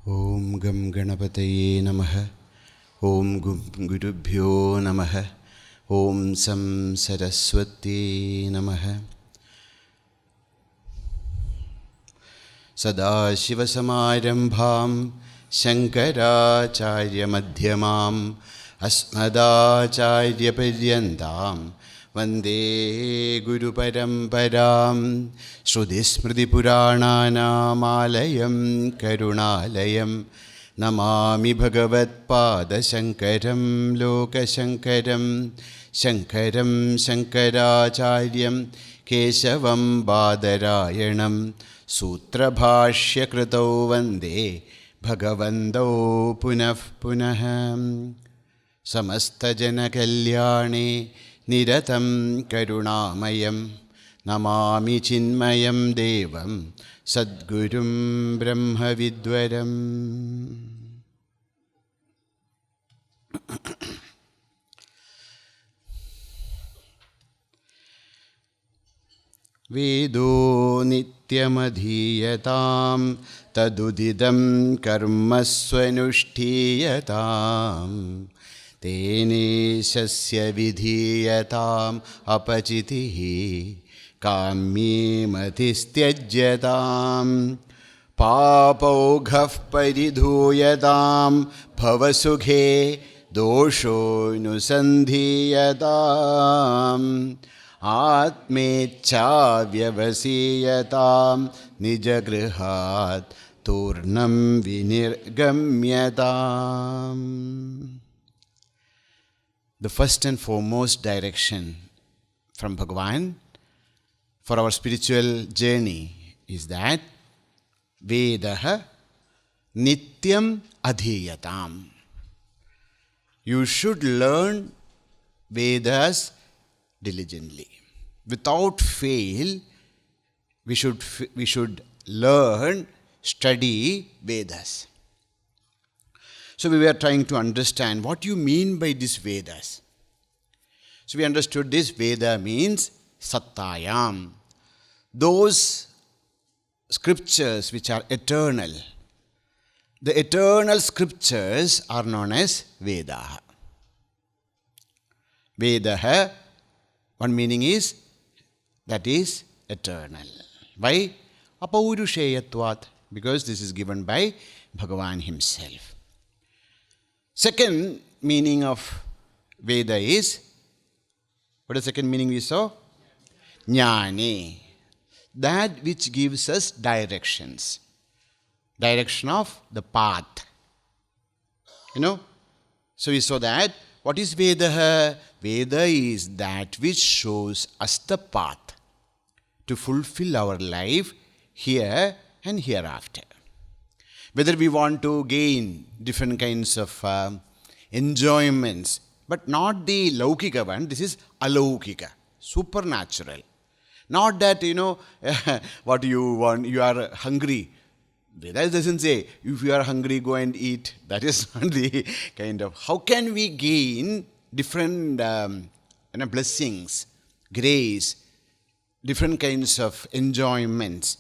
Om Gam Ganapataye Namaha. Om Gum Gurubhyo Namaha. Om Sam Sarasvati Namaha. Sadashivasamarambham Shankaracharya Madhyamam Asmadacharya Paryantam Vande Guru Paramparam Shrudismriti Purananam Alayam Karunalayam Namami Bhagavat Pada Shankaram Loka Shankaram Shankaram Shankaracharyam Keshavam Badarayanam Sutra Bhashya Kritau Vande Bhagavandau Punah Punaham Samasta Jana Kalyane Niratam Karunamayam Namami Chinmayam Devam Sadgurum Brahma Vidwaram. Vedo nityamadhiyatam tadudidam karma swanushtiyatam tene sasya vidhiyatam apachitihi kamye matistyajyatam papaughav paridhuyatam bhavasughe dosho nusandhiyatam Atmecha vyavasiyatam nijagrihat turnam vinirgamyatam. The first and foremost direction from Bhagavan for our spiritual journey is that Vedaha Nityam Adhiyatam. You should learn Vedas diligently. Without fail, we should learn, study Vedas. So we were trying to understand what you mean by these Vedas. So we understood this Veda means Sattayam. Those scriptures which are eternal. The eternal scriptures are known as Vedaha. Vedaha, one meaning is, that is eternal. Why? Apaurusheyatvat, because this is given by Bhagavan himself. Second meaning of Veda is, what is the second meaning we saw? Jnane. That which gives us directions. Direction of the path. So we saw that. What is Veda? Veda is that which shows us the path to fulfill our life here and hereafter. Whether we want to gain different kinds of enjoyments, but not the laukika one, this is alaukika, supernatural. Not that, what you want, you are hungry. Veda doesn't say, if you are hungry, go and eat. That is not the kind of, how can we gain different blessings, grace, different kinds of enjoyments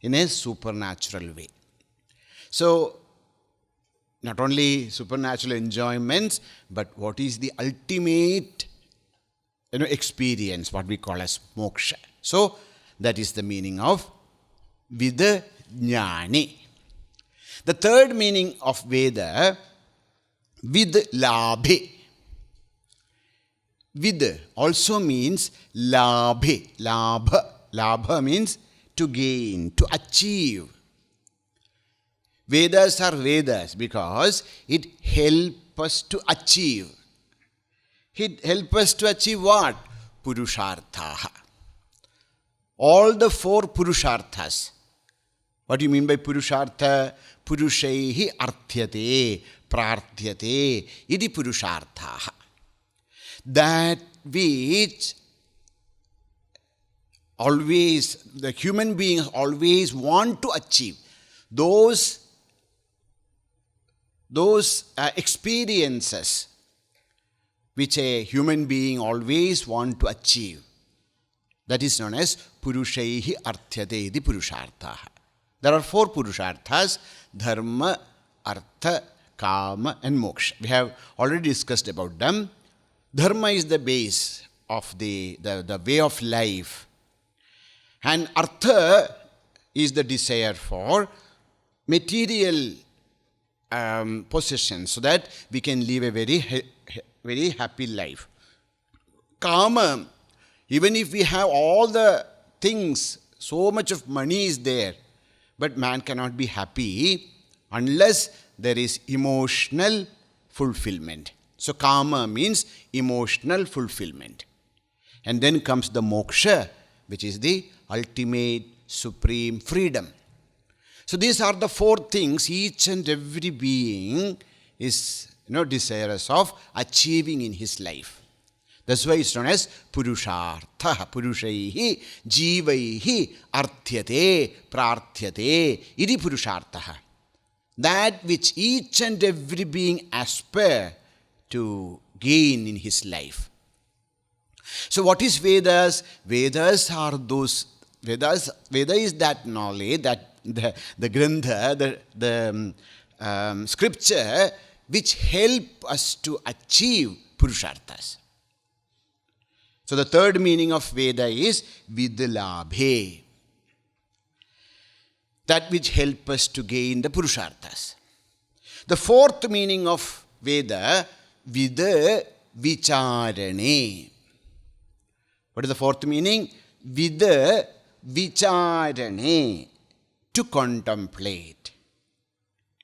in a supernatural way. So, not only supernatural enjoyments, but what is the ultimate experience, what we call as Moksha. So, that is the meaning of Vida Jnani. The third meaning of Veda, Vid Labhe. Vid also means Labhe. Labha means to gain, to achieve. Vedas are Vedas because it helps us to achieve. It helps us to achieve what? Purusharthaha. All the four Purusharthas. What do you mean by Purushartha? Purushaihi arthyate, prarthyate, iti Purusharthaha. That which always, the human beings always want to achieve. Those experiences which a human being always want to achieve. That is known as Purushaihi arthyate iti Purusharthaha. There are four Purusharthas: Dharma, artha, kama and moksha. We have already discussed about them. Dharma is the base of the way of life. And artha is the desire for material possession so that we can live a very happy life. Kama, even if we have all the things, so much of money is there, but man cannot be happy unless there is emotional fulfillment. So kama means emotional fulfillment. And then comes the moksha, which is the ultimate supreme freedom. So these are the four things each and every being is desirous of achieving in his life. That's why it's known as Purushartha. Purushaihi jivaihi arthyate prarthyate iti Purushartha. That which each and every being aspire to gain in his life. So what is Vedas? Vedas are those, Veda is that knowledge, that the grantha, the scripture which help us to achieve Purusharthas. So the third meaning of Veda is vidlabhe. That which help us to gain the Purusharthas. The fourth meaning of Veda, vida vicharane. What is the fourth meaning? Vida vicharane. To contemplate.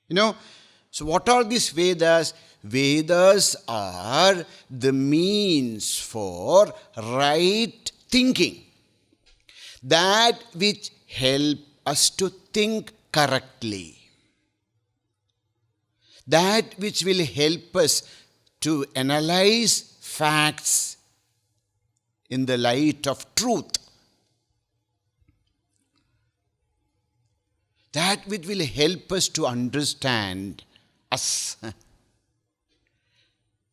So what are these Vedas? Vedas are the means for right thinking. That which help us to think correctly. That which will help us to analyze facts in the light of truth. That which will help us to understand us.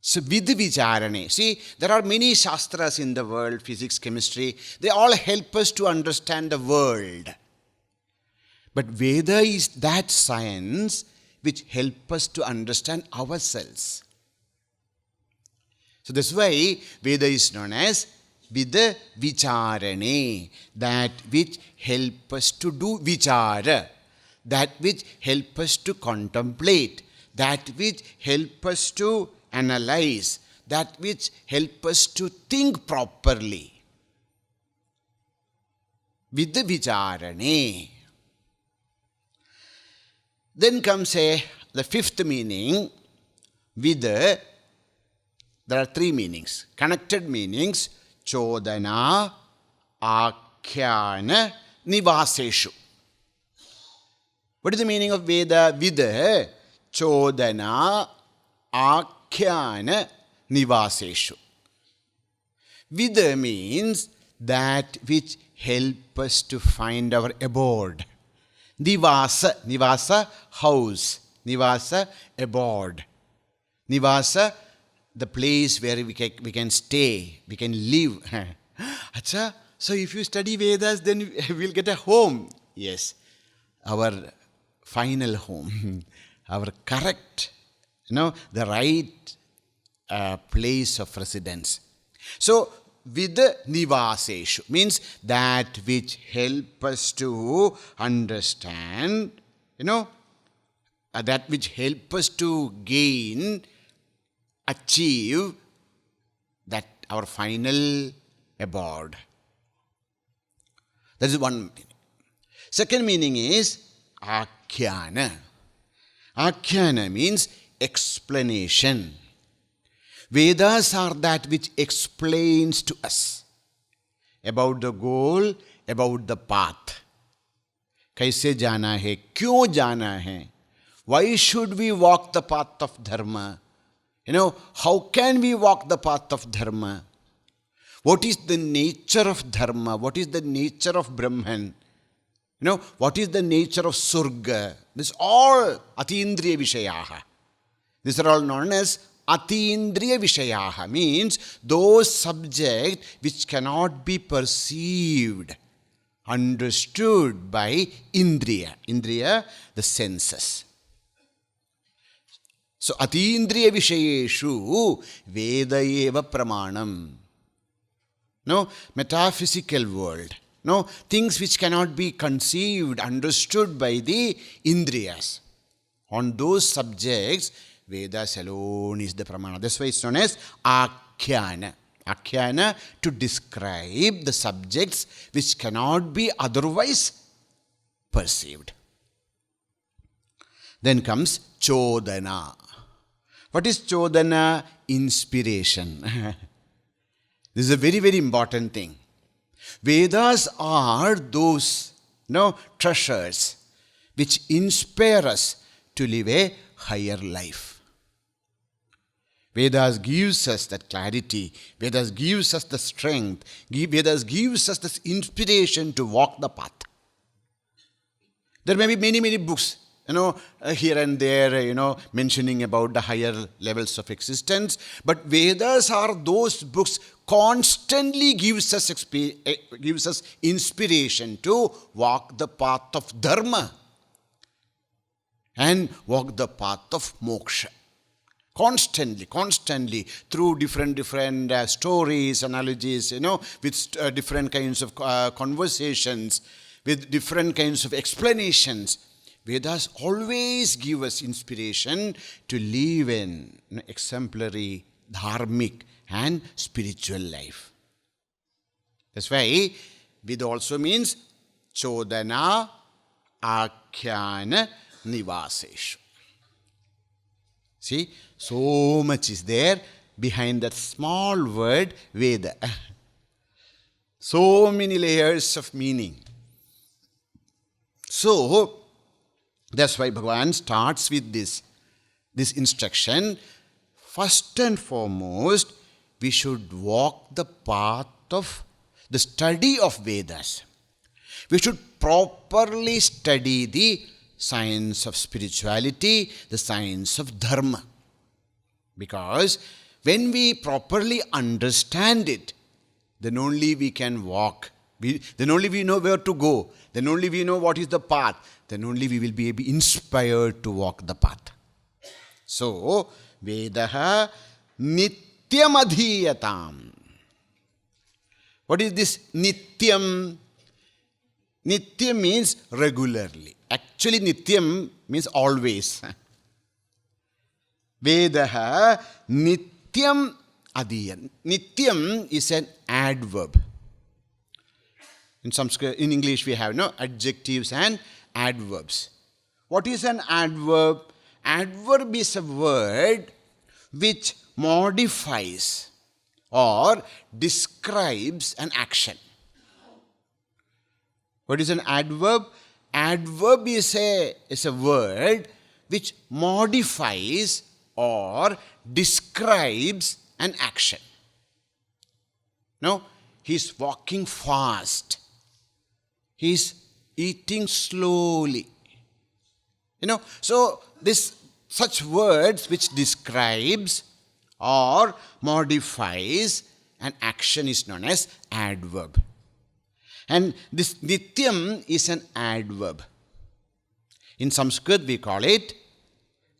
So, vidhi vicharane. See, there are many shastras in the world, physics, chemistry. They all help us to understand the world. But Veda is that science which help us to understand ourselves. So that's why Veda is known as Vida vicharane. That which help us to do vichara. That which help us to contemplate. That which help us to analyze. That which help us to think properly. Vida vicharane. Then comes the fifth meaning. Vida, there are three meanings. Connected meanings. Chodana, akhyana, nivaseshu. What is the meaning of Veda? Vida, chodana, akhyana, nivaseshu. Vida means that which help us to find our abode. Nivasa, house. Nivasa, abode. Nivasa, the place where we can stay, we can live. Acha, so if you study Vedas, then we'll get a home. Yes, our final home, our correct, the right place of residence. So, with nivaseshu means that which help us to understand, that which help us to gain, achieve that our final abode. That is one meaning. Second meaning is akhyana. Akhyana means explanation. Vedas are that which explains to us about the goal, about the path. Kaise jana hai? Kyun jana hai? Why should we walk the path of dharma? How can we walk the path of dharma? What is the nature of dharma? What is the nature of Brahman? What is the nature of Surga? This all atindriya vishayaha. These are all known as atindriya vishayaha, means those subjects which cannot be perceived, understood by indriya. Indriya, the senses. So, atindriya vishayeshu veda eva pramanam. No, metaphysical world. No, things which cannot be conceived, understood by the indriyas. On those subjects, Vedas alone is the pramana. That's why it's known as akhyana. Akhyana, to describe the subjects which cannot be otherwise perceived. Then comes chodana. What is chodana? Inspiration. This is a very, very important thing. Vedas are those treasures which inspire us to live a higher life. Vedas gives us that clarity. Vedas gives us the strength. Vedas gives us this inspiration to walk the path. There may be many, many books, here and there, mentioning about the higher levels of existence. But Vedas are those books constantly gives us inspiration to walk the path of dharma and walk the path of moksha. Constantly, through different stories, analogies, with different kinds of conversations, with different kinds of explanations. Vedas always give us inspiration to live an exemplary, dharmic and spiritual life. That's why Veda also means chodana akhyana nivaseshu. See, so much is there behind that small word Veda. So many layers of meaning. So, that's why Bhagavan starts with this instruction. First and foremost, we should walk the path of the study of Vedas. We should properly study the science of spirituality, the science of dharma. Because when we properly understand it, then only we can walk. Then only we know where to go. Then only we know what is the path. Then only we will be inspired to walk the path. So, Vedaha nityam adhiyatam. What is this nityam? Nityam means regularly. Actually, nityam means always. Vedaha nityam adhiyam. Nityam is an adverb. In Sanskrit, in English, we have adjectives and adverbs. What is an adverb? Adverb is a word which modifies or describes an action. What is an adverb? Adverb is a word which modifies or describes an action. No, he's walking fast. He's eating slowly. So such words which describes or modifies an action is known as adverb. And this nityam is an adverb. In Sanskrit we call it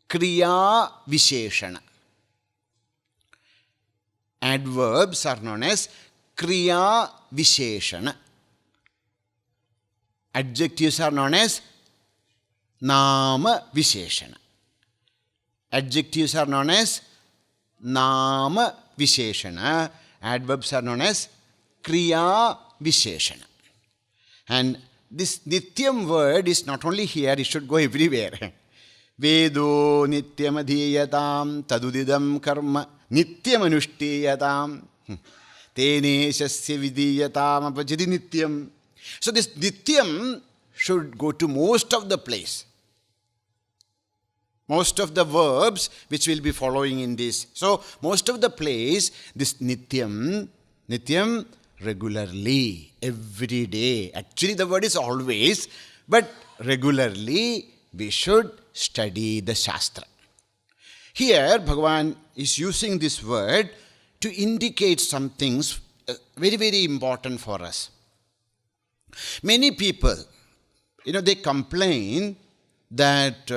kriya visheshana. Adverbs are known as kriya visheshana. Adjectives are known as nama visheshana. Adjectives are known as nama visheshana. Adverbs are known as kriya visheshana. And this nityam word is not only here, it should go everywhere. Vedo nityam adhiyatam tadudidam karma nityam anushtiyatam tene shasya vidiyatam apajiti nityam. So this nityam should go to most of the place. Most of the verbs which will be following in this. So most of the place, this nityam regularly, every day. Actually the word is always, but regularly we should study the Shastra. Here Bhagavan is using this word to indicate some things very, very important for us. Many people, they complain that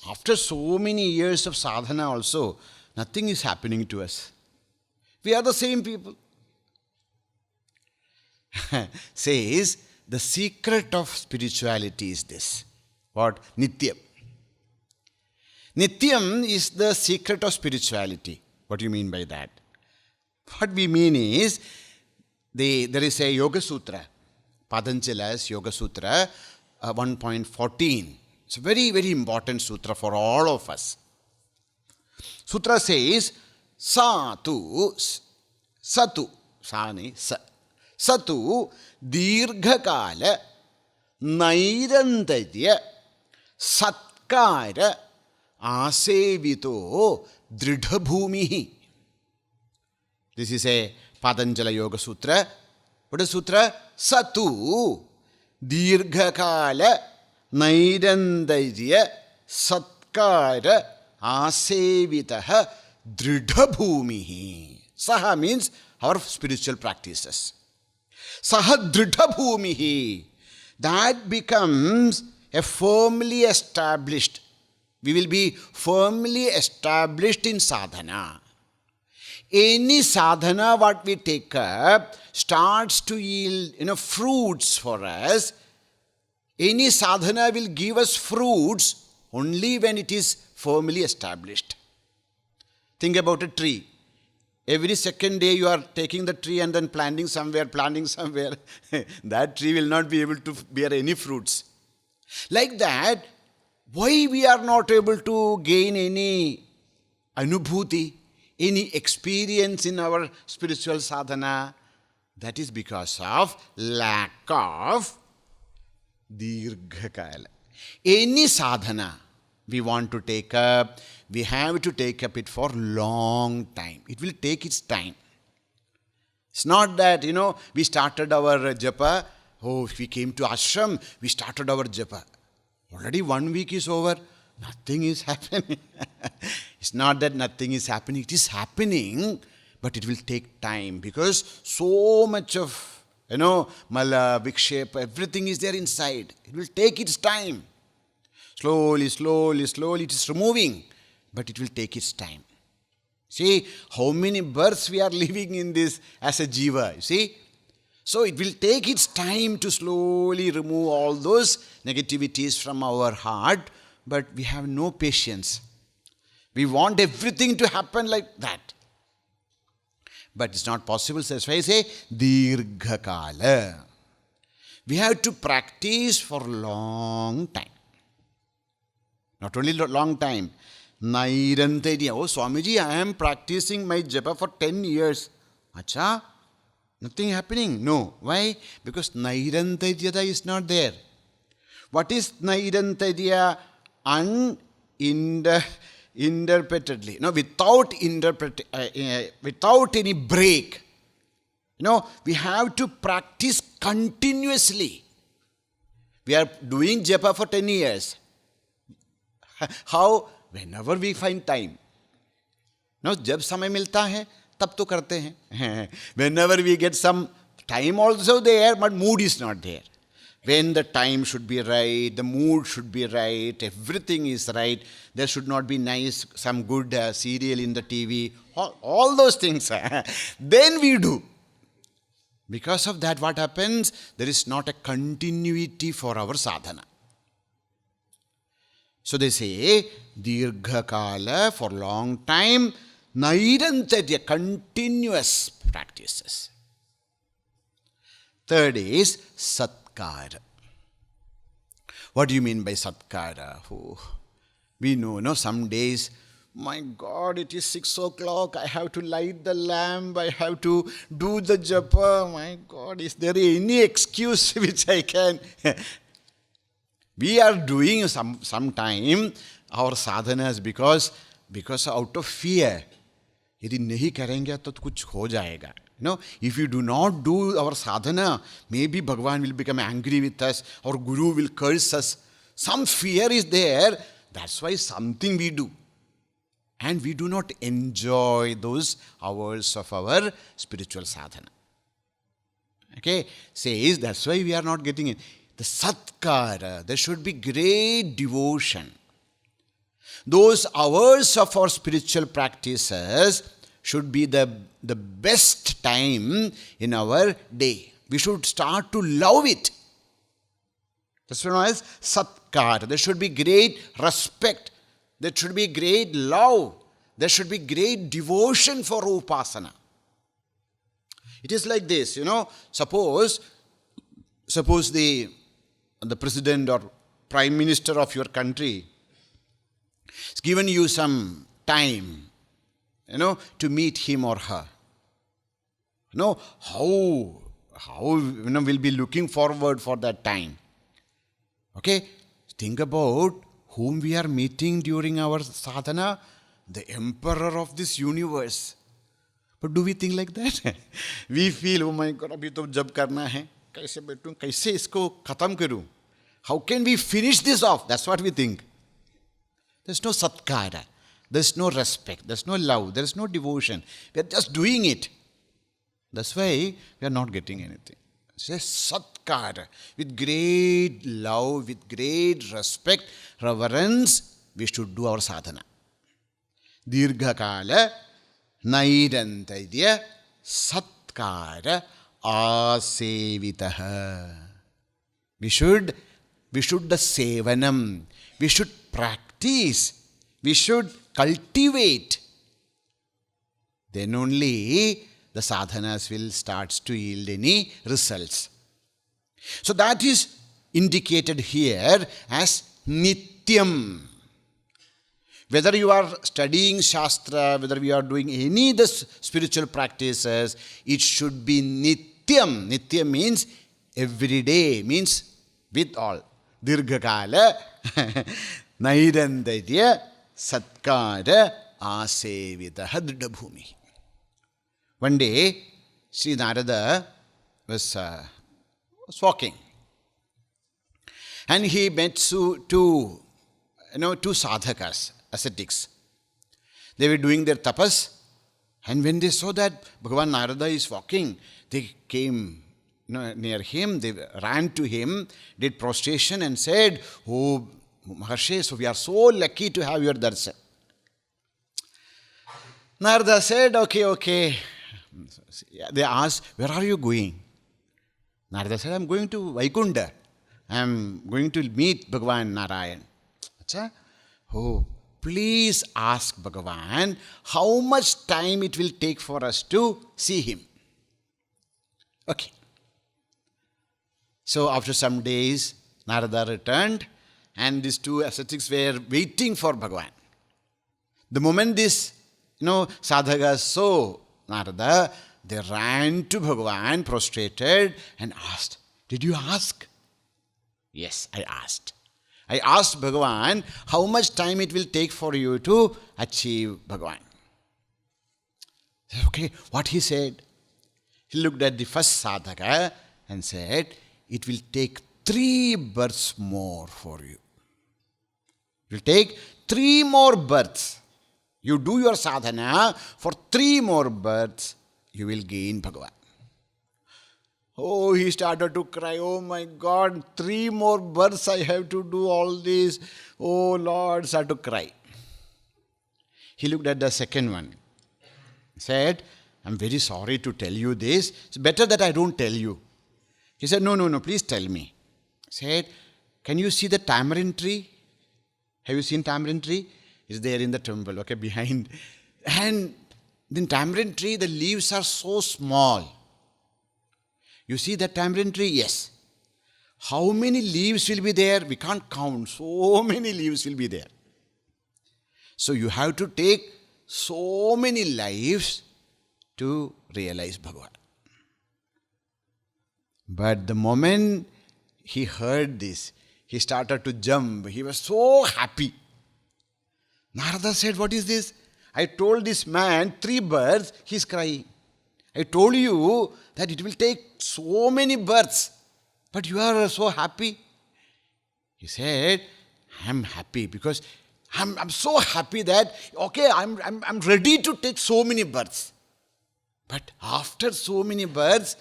after so many years of sadhana also, nothing is happening to us. We are the same people. Says, the secret of spirituality is this. What? Nityam. Nityam is the secret of spirituality. What do you mean by that? What we mean is, there is a Yoga Sutra, Patanjali's Yoga Sutra 1.14. It's a very, very important sutra for all of us. Sutra says, Satu, Dirghakala, Nairantarya, Satkara, Asevito, Dridhabhumihi. This is a Patanjali Yoga Sutra. What is Sutra? Satu, Dirghakala, Nairantarya, Satkara, Asevitaha, Dridhabhumihi. Saha means our spiritual practices. Saha Dridhabhumihi. That becomes a firmly established. We will be firmly established in sadhana. Any sadhana what we take up starts to yield fruits for us. Any sadhana will give us fruits only when it is firmly established. Think about a tree. Every second day you are taking the tree and then planting somewhere. That tree will not be able to bear any fruits. Like that, why we are not able to gain any anubhuti, any experience in our spiritual sadhana? That is because of lack of dirghakala. Any sadhana we want to take up, we have to take up it for long time. It will take its time. It's not that, we started our japa. We came to ashram, we started our japa. Already 1 week is over. Nothing is happening. It's not that nothing is happening. It is happening, but it will take time because so much of, mala, vikshepa, everything is there inside. It will take its time. Slowly, it is removing, but it will take its time. See, how many births we are living in this as a jiva, you see? So it will take its time to slowly remove all those negativities from our heart, but we have no patience. We want everything to happen like that. But it's not possible, so that's why I say, dirghakala. We have to practice for a long time. Not only long time. Nairantarya. Oh, Swamiji, I am practicing my japa for 10 years. Acha? Nothing happening? No. Why? Because Nairantaryata is not there. What is Nairantarya? Uninterpretedly. Without any break. We have to practice continuously. We are doing japa for 10 years. How? Whenever we find time. जब समय मिलता है तब तो करते हैं. Whenever we get some time also there, but mood is not there. When the time should be right, the mood should be right, everything is right. There should not be some good serial in the TV. All those things. Then we do. Because of that, what happens? There is not a continuity for our sadhana. So they say, dirghakala, for long time, nairantarya, continuous practices. Third is satkara. What do you mean by satkara? Oh, we know, some days, my God, it is 6 o'clock, I have to light the lamp, I have to do the japa. My God, is there any excuse which I can... We are doing sometime our sadhanas because out of fear. यदि नहीं करेंगे तो कुछ हो जाएगा. If you do not do our sadhana, maybe Bhagavan will become angry with us or Guru will curse us. Some fear is there. That's why something we do. And we do not enjoy those hours of our spiritual sadhana. Okay? Says that's why we are not getting it. the satkara, there should be great devotion. Those hours of our spiritual practices should be the best time in our day. We should start to love it. That's known as satkara. There should be great respect. There should be great love. There should be great devotion for upasana. It is like this, suppose the president or prime minister of your country has given you some time, to meet him or her. How we'll be looking forward for that time. Okay, think about whom we are meeting during our sadhana, the emperor of this universe. But do we think like that? We feel, oh my God, abhi to jab karna hai, kaise बैठूं, kaise isko khatam करूं? How can we finish this off? That's what we think. There's no satkara, there's no respect, there's no love, there's no devotion. We are just doing it. That's why we are not getting anything. It's a satkara, with great love, with great respect, reverence, we should do our sadhana. Dirghakala nairantadya satkara asevitaha. We should the sevanam. We should practice. We should cultivate. Then only the sadhanas will start to yield any results. So that is indicated here as nityam. Whether you are studying Shastra, whether we are doing any of the spiritual practices, it should be nityam. Nityam means every day, means with all. Dirghakala nairandadya satkara asevitaha dridabhumi. One day, Sri Narada was walking. And he met two sadhakas, ascetics. They were doing their tapas. And when they saw that Bhagavan Narada is walking, they came near him, they ran to him, did prostration and said, "Oh, Maharshi, so we are so lucky to have your darshan." Narada said, okay. They asked, "Where are you going?" Narada said, "I'm going to Vaikunta. I'm going to meet Bhagavan Narayan." Achha? Oh, please ask Bhagavan how much time it will take for us to see him. Okay. So after some days, Narada returned and these two ascetics were waiting for Bhagavan. The moment this, sadhakas saw Narada, they ran to Bhagavan, prostrated and asked, "Did you ask?" "Yes, I asked. I asked Bhagavan how much time it will take for you to achieve Bhagavan." Okay, what he said? He looked at the first sadhaka and said, "It will take 3 births more for you. It will take 3 more births. You do your sadhana, for 3 more births, you will gain Bhagavan." Oh, he started to cry. "Oh my God, 3 more births I have to do all this. Oh Lord," started to cry. He looked at the second one. Said, "I'm very sorry to tell you this. It's better that I don't tell you." He said, No, please tell me. Said, "Can you see the tamarind tree? Have you seen tamarind tree? It's there in the temple, okay, behind. And the tamarind tree, the leaves are so small. You see the tamarind tree? Yes. How many leaves will be there? We can't count. So many leaves will be there. So you have to take so many lives to realize Bhagavan." But the moment he heard this, he started to jump. He was so happy. Narada said, "What is this? I told this man 3 births, he's crying. I told you that it will take so many births, but you are so happy." He said, "I'm happy because I'm so happy that, okay, I'm ready to take so many births. But after so many births,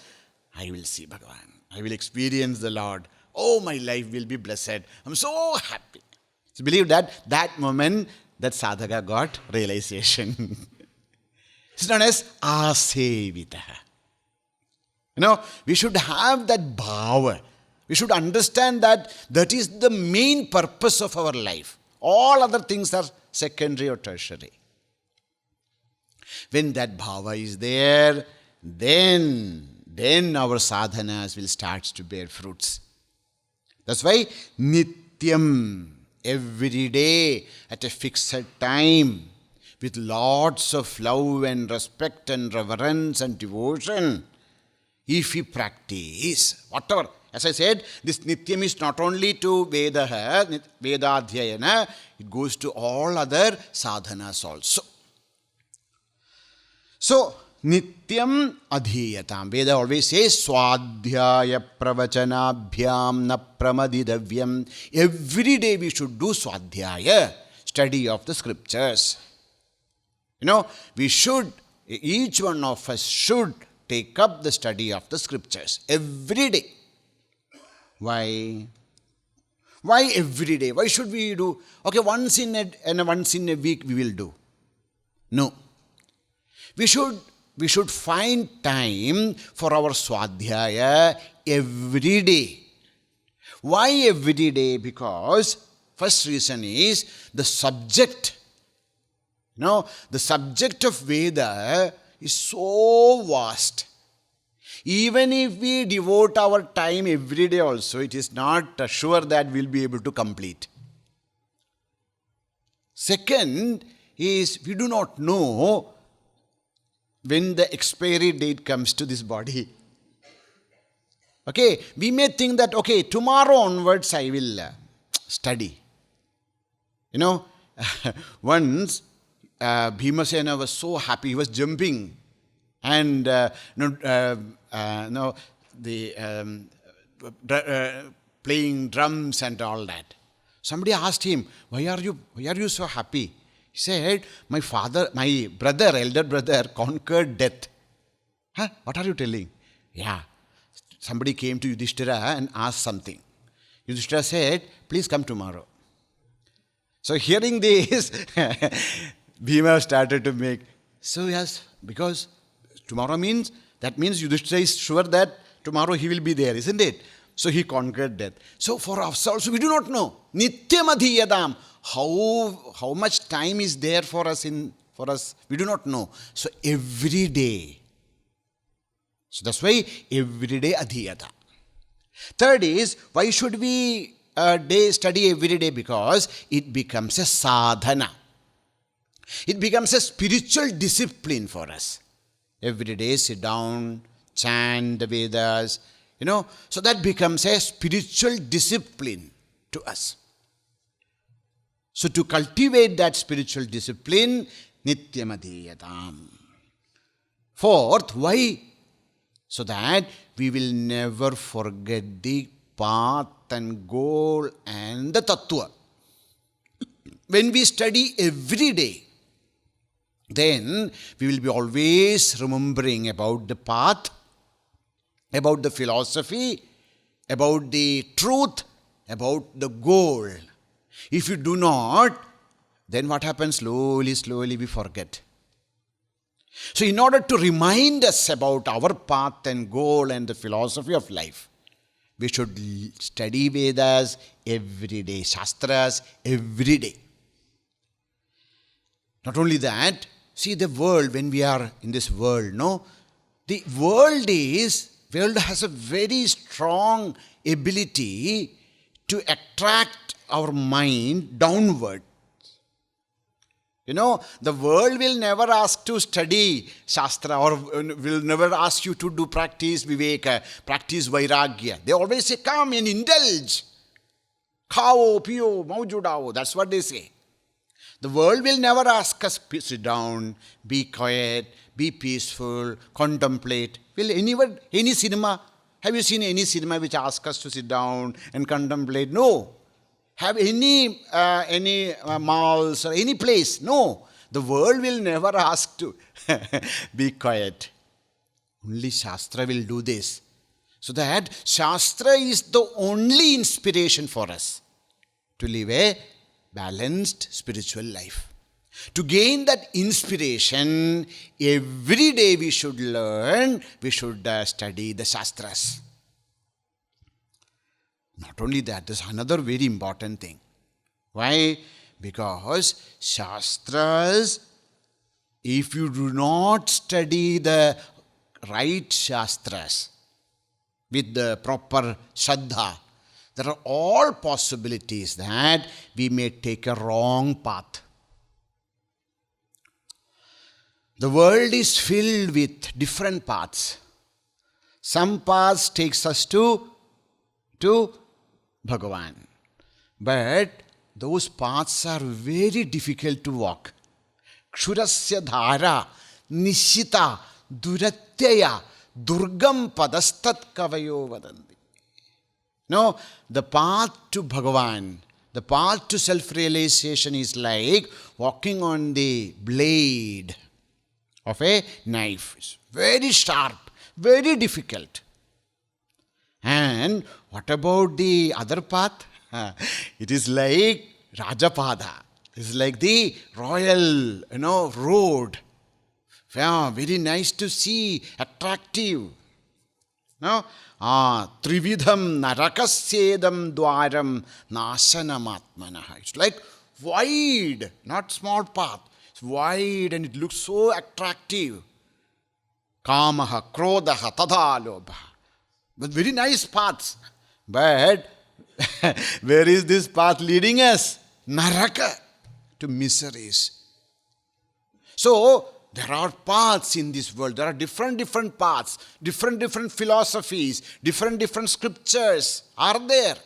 I will see Bhagavan. I will experience the Lord. Oh, my life will be blessed. I'm so happy. So believe that moment, that sadhaka got realization. It's known as asevita. We should have that bhava. We should understand that is the main purpose of our life. All other things are secondary or tertiary. When that bhava is there, then our sadhanas will start to bear fruits. That's why nityam, every day at a fixed time, with lots of love and respect and reverence and devotion, if we practice whatever. As I said, this nityam is not only to Vedadhyayana, it goes to all other sadhanas also. So, nityam adhiyatam. Veda always says, swadhyaya pravachanabhyam na pramadidavyam. Every day we should do swadhyaya, study of the scriptures. Each one of us should take up the study of the scriptures every day. Why? Why every day? Why should we do? Okay, once in a week we will do. No. We should find time for our swadhyaya every day. Why every day? Because first reason is the subject. The subject of Veda is so vast. Even if we devote our time every day also, it is not sure that we'll be able to complete. Second is, we do not know when the expiry date comes to this body. Okay, we may think that, okay, tomorrow onwards I will study. Once Bhimasena was so happy, he was jumping and playing drums and all that. Somebody asked him, why are you so happy? He said, my elder brother conquered death. Huh? What are you telling? Yeah. Somebody came to Yudhishthira and asked something. Yudhishthira said, please come tomorrow. So hearing this, Bhima started to make, so yes, because tomorrow means Yudhishthira is sure that tomorrow he will be there, isn't it? So he conquered death. So for us also, we do not know. Nityam adhiyadam. How much time is there for us, we do not know. So every day. So that's why every day adhiyata. Third is, why should we study every day? Because it becomes a sadhana. It becomes a spiritual discipline for us. Every day sit down, chant the Vedas, so that becomes a spiritual discipline to us. So to cultivate that spiritual discipline, nityam adhiyatam. Fourth, why? So that we will never forget the path and goal and the tattva. When we study every day, then we will be always remembering about the path, about the philosophy, about the truth, about the goal. If you do not, then what happens? Slowly we forget. So in order to remind us about our path and goal and the philosophy of life, we should study Vedas every day, Shastras every day. Not only that, see the world, when we are in this world, the world has a very strong ability to attract our mind downward. The world will never ask to study Shastra or will never ask you to do practice Viveka, practice Vairagya. They always say, come and indulge. Khao, piyo, maujudao. That's what they say. The world will never ask us, sit down, be quiet, be peaceful, contemplate. Will any cinema, have you seen any cinema which asks us to sit down and contemplate? No. Have any malls or any place? No. The world will never ask to be quiet. Only Shastra will do this. So that Shastra is the only inspiration for us to live a balanced spiritual life. To gain that inspiration, every day we should learn, we should study the Shastras. Not only that, there's another very important thing. Why? Because Shastras, if you do not study the right Shastras with the proper Shraddha, there are all possibilities that we may take a wrong path. The world is filled with different paths. Some paths takes us to Bhagavan. But those paths are very difficult to walk. Kshurasya dhara, nishita, duratyaya, durgam padastat kavayo vadanti. No, the path to Bhagavan, the path to self-realization is like walking on the blade of a knife. It's very sharp, very difficult. And what about the other path? It is like Rajapada. It's like the royal, road. Yeah, very nice to see, attractive. No? Trividham narakasyedam dwaram nasanamatmanaha. It's like wide, not small path. It's wide and it looks so attractive. Kamaha, krodaha, tadalobha. But very nice paths. But where is this path leading us? Naraka, to miseries. So, there are paths in this world. There are different paths, different philosophies, different scriptures are there.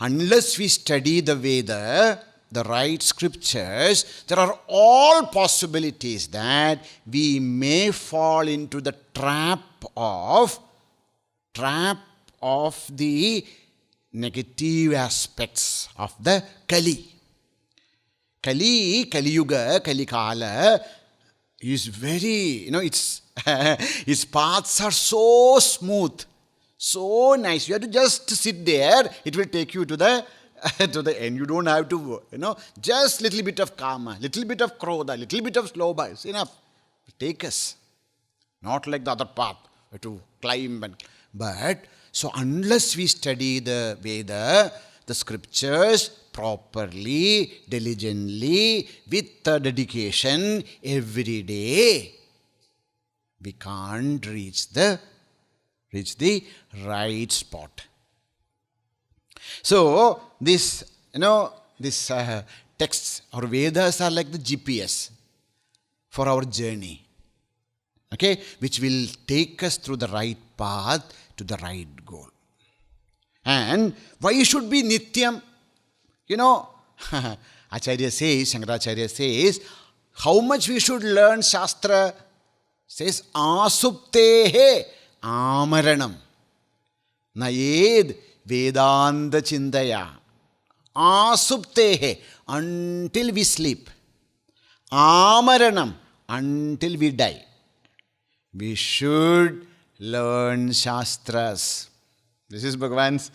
Unless we study the Veda, the right scriptures, there are all possibilities that we may fall into the trap of the negative aspects of the Kali. Kali Yuga, Kali Kala is very, its paths are so smooth, so nice. You have to just sit there, it will take you to the end. You don't have to, just little bit of Kama, little bit of Krodha, little bit of Slobha, it's enough. Take us. Not like the other path, we have to climb. But, so unless we study the Veda, the scriptures properly, diligently, with dedication every day, we can't reach the right spot. So, this texts or Vedas are like the GPS for our journey. Okay, which will take us through the right path to the right goal. And why it should be Nityam? Acharya says, Shankaracharya says, how much we should learn Shastra? Says, Asuptehe Amaranam Nayed Vedanta Chindaya. Asuptehe, until we sleep. Amaranam, until we die. We should learn Shastras. This is Bhagavan's,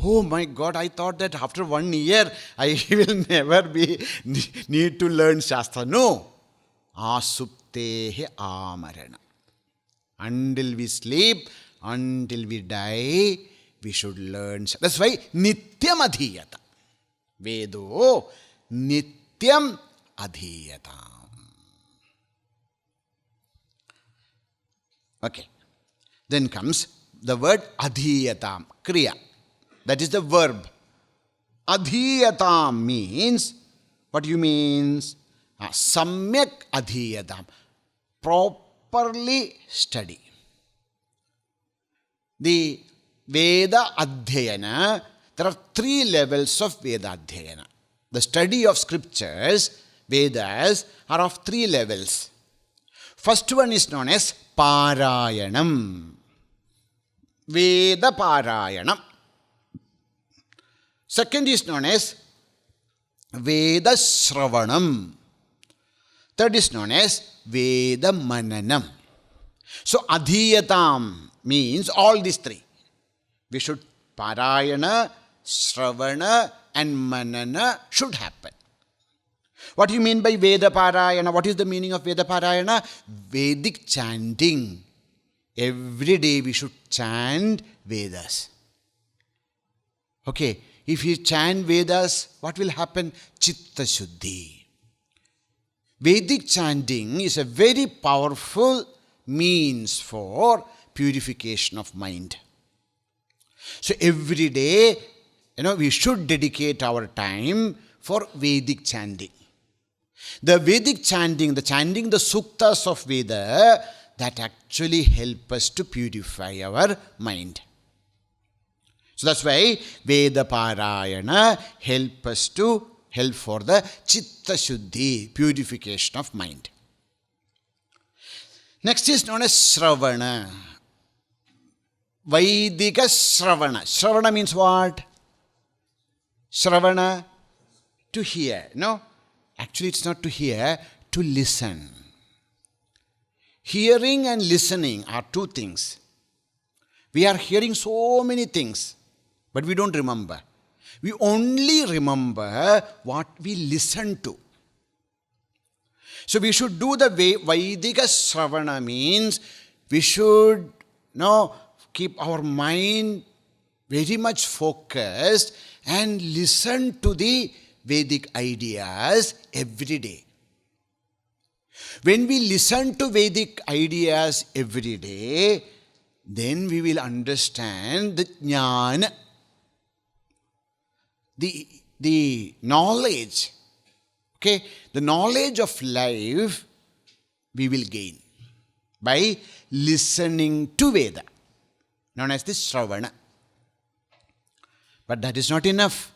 oh my God, I thought that after 1 year, I will never need to learn Shastra. No. Asuptehe amarana. Until we sleep, until we die, we should learn. That's why Nityam Adhiyata. Vedo Nityam Adhiyata. Okay. Then comes the word Adhiyatam, Kriya. That is the verb. Adhiyatam means, what do you mean? Samyak Adhiyatam. Properly study. The Veda Adhyayana, there are 3 levels of Veda Adhyayana. The study of scriptures, Vedas, are of 3 levels. First one is known as Parayanam. Veda Parayanam. Second is known as Veda Shravanam. Third is known as Veda Mananam. So Adhiyatam means all these three. We should parayana, shravana and manana should happen. What do you mean by Veda Parayana? What is the meaning of Veda Parayana? Vedic chanting. Every day we should chant Vedas. Okay, if you chant Vedas, what will happen? Chitta Shuddhi. Vedic chanting is a very powerful means for purification of mind. So every day, we should dedicate our time for Vedic chanting. The Vedic chanting, the suktas of Veda, that actually help us to purify our mind. So that's why Veda Parayana help for the Chitta Shuddhi, purification of mind. Next is known as Shravana. Vaidika Shravana. Shravana means what? Shravana, to hear. No? Actually, it's not to hear, to listen. Hearing and listening are two things. We are hearing so many things, but we don't remember. We only remember what we listen to. So we should do the way Vaidika Shravana means we should keep our mind very much focused and listen to the Vedic ideas every day. When we listen to Vedic ideas every day, then we will understand the jnana, the knowledge. Okay, the knowledge of life we will gain by listening to Veda, known as the Shravana. But that is not enough.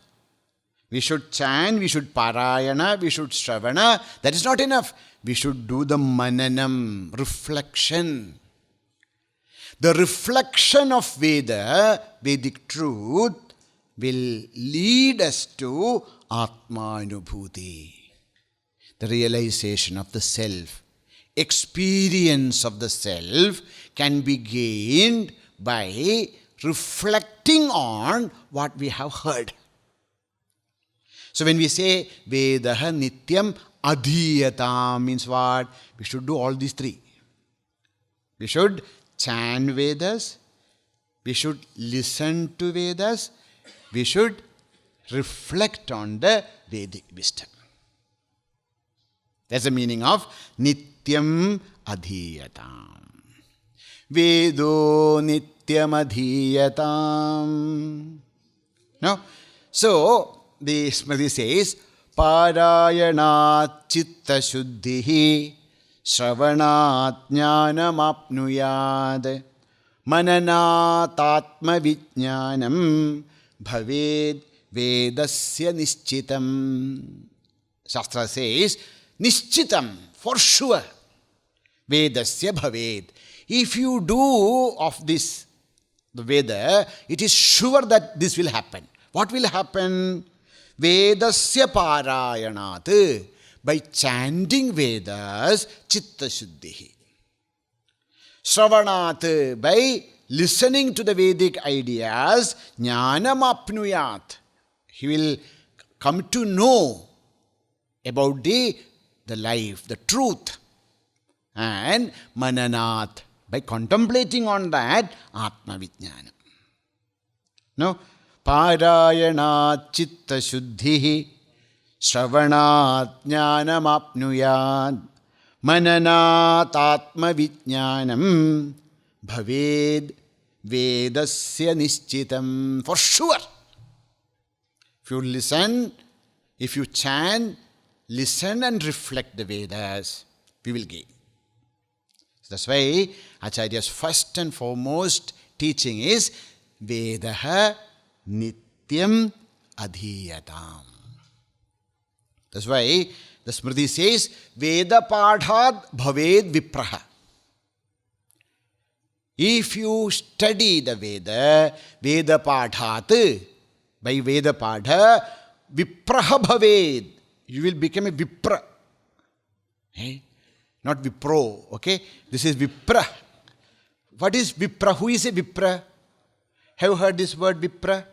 We should chant, we should parayana, we should shravana. That is not enough. We should do the mananam, reflection. The reflection of Vedic truth, will lead us to Atma-anubhuti, the realization of the self. Experience of the self can be gained by reflecting on what we have heard. So when we say Vedaha Nityam Adhiyatam means what? We should do all these three. We should chant Vedas, we should listen to Vedas, we should reflect on the Vedic wisdom. That's the meaning of Nityam Adhiyatam. Vedo Nityam Adhiyatam. No? So, the Smriti says, Parayanat Chitta Shuddhihi Shravanat Jnanam Apnuyad Mananat Atma Vijnanam Bhaved Vedasya Nishchitam. Shastra says, Nishchitam, for sure. Vedasya Bhaved. If you do of this, the Veda, it is sure that this will happen. What will happen? Vedasya Parayanat. By chanting Vedas, Chitta Shuddhihi. Shravanat. By listening to the Vedic ideas, Jnanam Apnuyat. He will come to know about the life, the truth. And Mananat. By contemplating on that, Atma Vijnanam. No? Parayanat Chitta Shuddhihi Shravanat Jnanam Apnuyad Mananat Atma Vijnanam Bhaved Vedasya Nishchitam. For sure. If you listen, if you chant, listen and reflect the Vedas, we will gain. That's why Acharya's first and foremost teaching is Vedaha Nityam Adhiyatam. That's why the Smriti says, Veda Padhat Bhaved Vipraha. If you study the Veda, Veda Padhat, by Veda Padha, Vipraha Bhaved, you will become a Vipra. Hey? Not Vipro, okay? This is Vipra. What is Vipra? Who is a Vipra? Have you heard this word Vipra?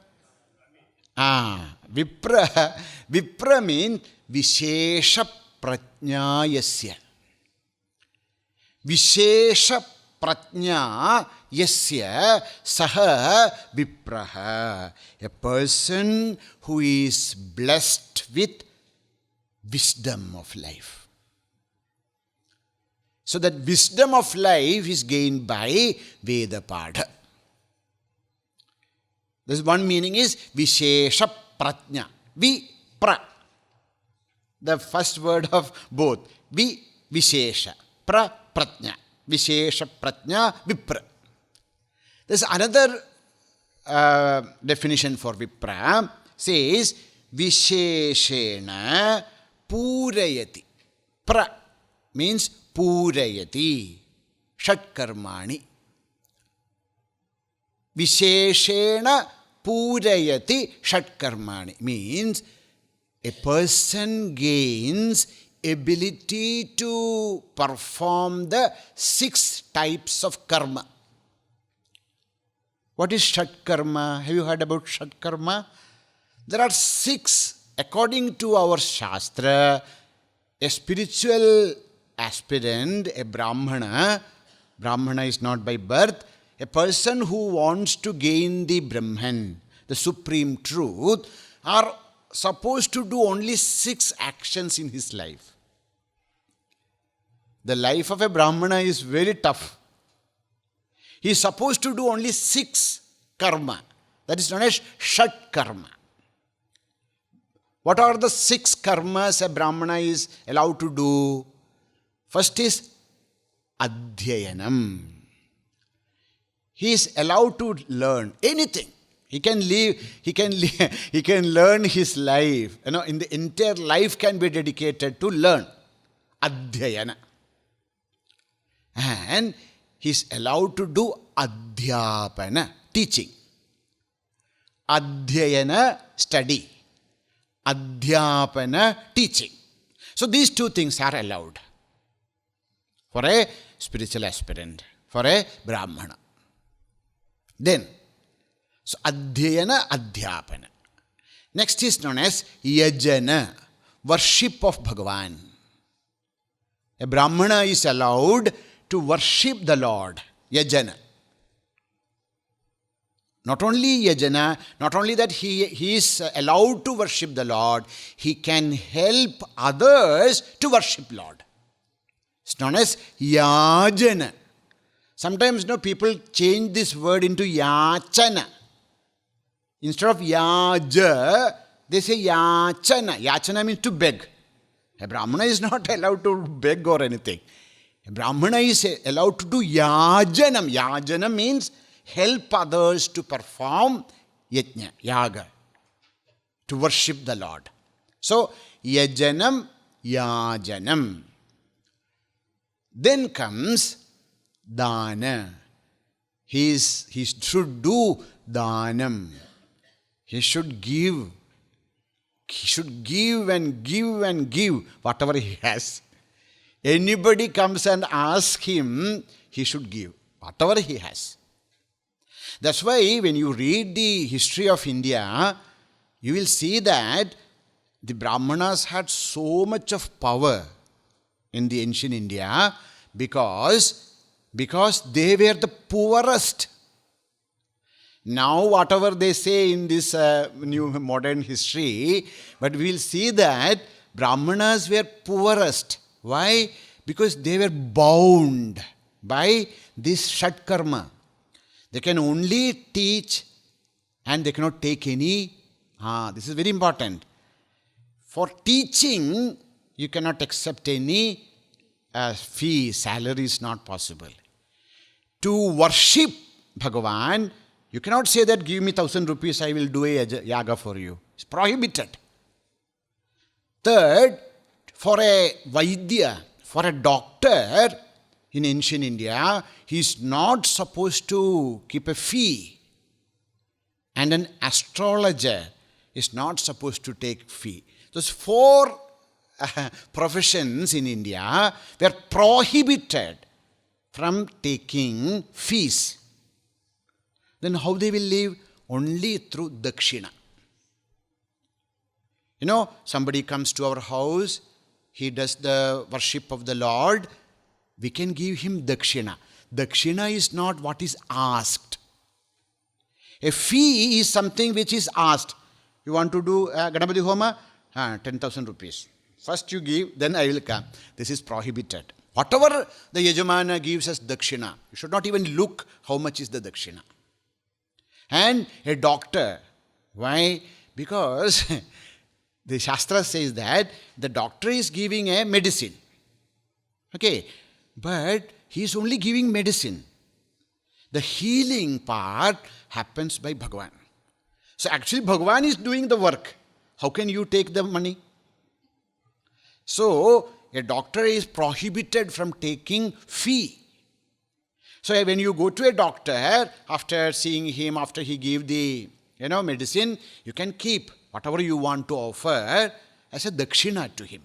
Vipra. Vipra means Vishesha Prajñayasya. Vishesha Prajña Yasya Saha Vipraha. A person who is blessed with wisdom of life. So that wisdom of life is gained by Veda Pada. This one meaning is Vishesha Prajña. Vipra. The first word of both. Vishesha. Prajña. Vishesha Prajña Vipra. There's another definition for Vipra. Says Visheshena Purayati. Pra means Purayati. Shat Karmani. Visheshena Purayati Shat Karmani means a person gains ability to perform the 6 types of karma. What is Shat Karma? Have you heard about Shat Karma? There are 6, according to our Shastra. A spiritual aspirant, a Brahmana is not by birth, a person who wants to gain the Brahman, the supreme truth, are supposed to do only 6 actions in his life. The life of a Brahmana is very tough. He is supposed to do only 6 karma. That is known as Shat Karma. What are the 6 karmas a Brahmana is allowed to do? First is Adhyayanam. He is allowed to learn anything. He can learn his life. In the entire life can be dedicated to learn. Adhyayana. And he is allowed to do Adhyapana, teaching. Adhyayana, study. Adhyapana, teaching. So these 2 things are allowed for a spiritual aspirant, for a Brahmana. Then, so Adhyayana, Adhyapana. Next is known as Yajana, worship of Bhagavan. A Brahmana is allowed to worship the Lord. Yajana. Not only Yajana, not only that he is allowed to worship the Lord, he can help others to worship Lord. It's known as Yajana. Sometimes people change this word into Yachana. Instead of Yaja, they say Yachana. Yachana means to beg. A Brahmana is not allowed to beg or anything. A Brahmana is allowed to do Yajanam. Yajanam means help others to perform Yajna, Yaga, to worship the Lord. So, Yajanam, Yajanam. Then comes Dana. He should do Danam. He should give. He should give and give and give whatever he has. Anybody comes and asks him, he should give whatever he has. That's why when you read the history of India, you will see that the Brahmanas had so much of power in the ancient India because they were the poorest. Now whatever they say in this new modern history, but we will see that Brahmanas were poorest. Why? Because they were bound by this Shat Karma. They can only teach and they cannot take any. This is very important. For teaching, you cannot accept any fee, salary is not possible. To worship Bhagavan, you cannot say that give me 1,000 rupees, I will do a yaga for you. It's prohibited. Third, for a Vaidya, for a doctor in ancient India, he is not supposed to keep a fee. And an astrologer is not supposed to take fee. Those 4 professions in India were prohibited from taking fees, then how they will live? Only through dakshina. Somebody comes to our house, he does the worship of the Lord, we can give him dakshina. Dakshina is not what is asked. A fee is something which is asked. You want to do Ganapati Homa? 10,000 rupees. First you give, then I will come. This is prohibited. Whatever the Yajamana gives us dakshina, you should not even look how much is the dakshina. And a doctor, why? Because the Shastra says that the doctor is giving a medicine. Okay, but he is only giving medicine. The healing part happens by Bhagavan. So actually Bhagavan is doing the work. How can you take the money? So a doctor is prohibited from taking fee. So when you go to a doctor, after seeing him, after he gave the medicine, you can keep whatever you want to offer as a dakshina to him.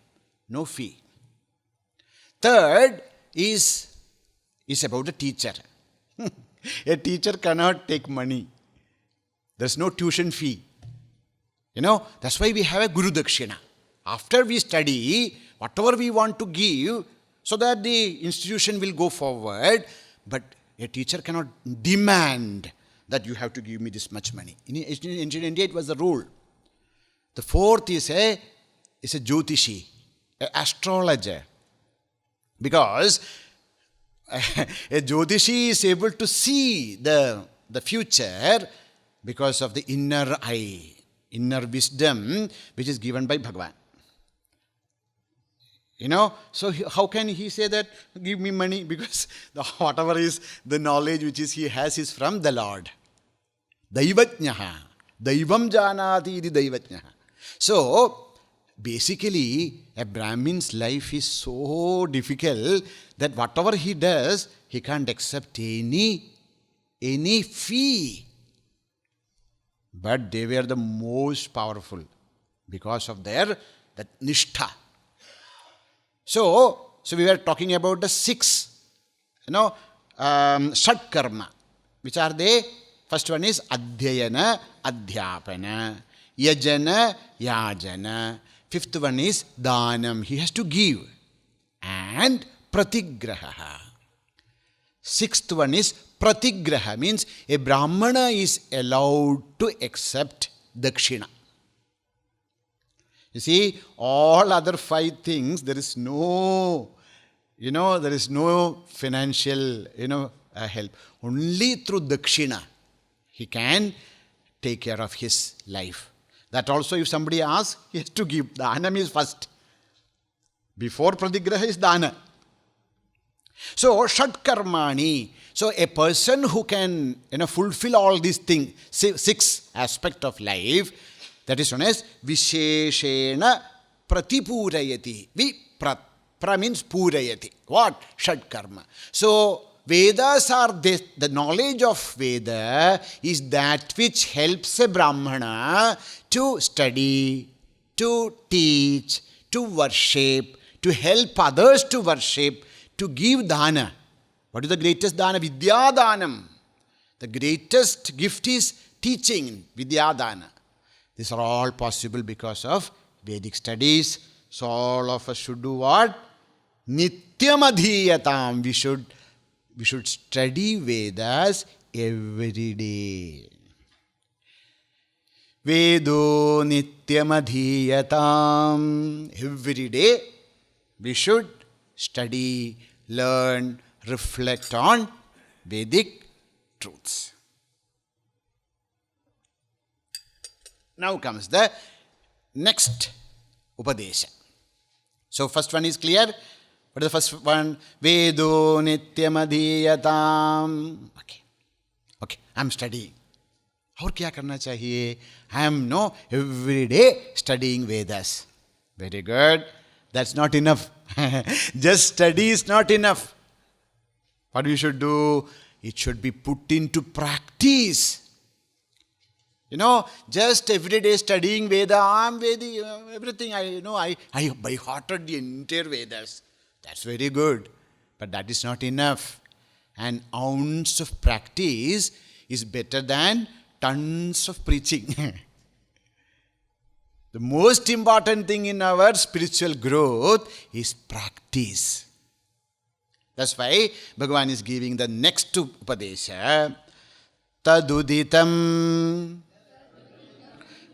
No fee. Third is about the teacher. A teacher cannot take money. There's no tuition fee. That's why we have a Guru Dakshina. After we study, whatever we want to give, so that the institution will go forward, but a teacher cannot demand that you have to give me this much money. In ancient India, it was the rule. The fourth is a Jyotishi, an astrologer. Because a Jyotishi is able to see the future because of the inner eye, inner wisdom which is given by Bhagavan. So how can he say that, give me money? Because whatever is the knowledge which he has is from the Lord. Daivatnyaha. Daivam janati iti daivatnyaha. So, basically, a Brahmin's life is so difficult that whatever he does, he can't accept any fee. But they were the most powerful because of that nishtha. So we were talking about the 6, Shat Karma. Which are they? First one is Adhyayana, Adhyapana, Yajana, Yajana. Fifth one is Dhanam. He has to give. And Pratigraha. Sixth one is Pratigraha. Means a Brahmana is allowed to accept Dakshina. You see, all other 5 things, there is no, financial, help. Only through Dakshina, he can take care of his life. That also, if somebody asks, he has to give. Dhanam is first. Before Pratigraha is Dana. So, Shat Karmani. So, a person who can, fulfill all these things, 6 aspects of life, that is known as Visheshena Pratipurayati. Pra means Purayati. What? Shat Karma. So, Vedas are this. The knowledge of Veda is that which helps a Brahmana to study, to teach, to worship, to help others to worship, to give dana. What is the greatest dana? Vidya Danam. The greatest gift is teaching, Vidya Dana. These are all possible because of Vedic studies. So all of us should do what? Nityam adhiyatam. We should study Vedas every day. Vedo nityam adhiyatam. Every day we should study, learn, reflect on Vedic truths. Now comes the next Upadesha. So first one is clear. What is the first one? Vedo nityam adhiyatam. Okay, I am studying. और क्या करना चाहिए? I am every day studying Vedas. Very good. That's not enough. Just study is not enough. What we should do? It should be put into practice. Just every day studying Veda, I'm Vedi, everything I by hearted the entire Vedas. That's very good. But that is not enough. an ounce of practice is better than tons of preaching. The most important thing in our spiritual growth is practice. That's why Bhagavan is giving the next Upadesha. Taduditam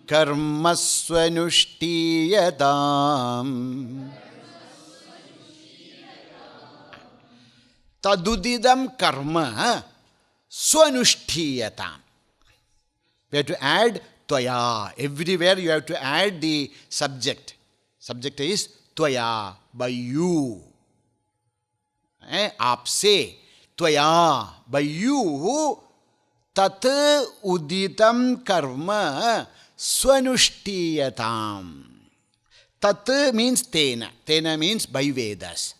karma swanushthiyatam. Tadudidam karma swanushthiyatam. We have to add tvaya. Everywhere you have to add the subject. Subject is tvaya, by you. Aapse, tvaya, by you. Tat uditam karma swanushthiyatam. Tat means tena. Tena means by Vedas.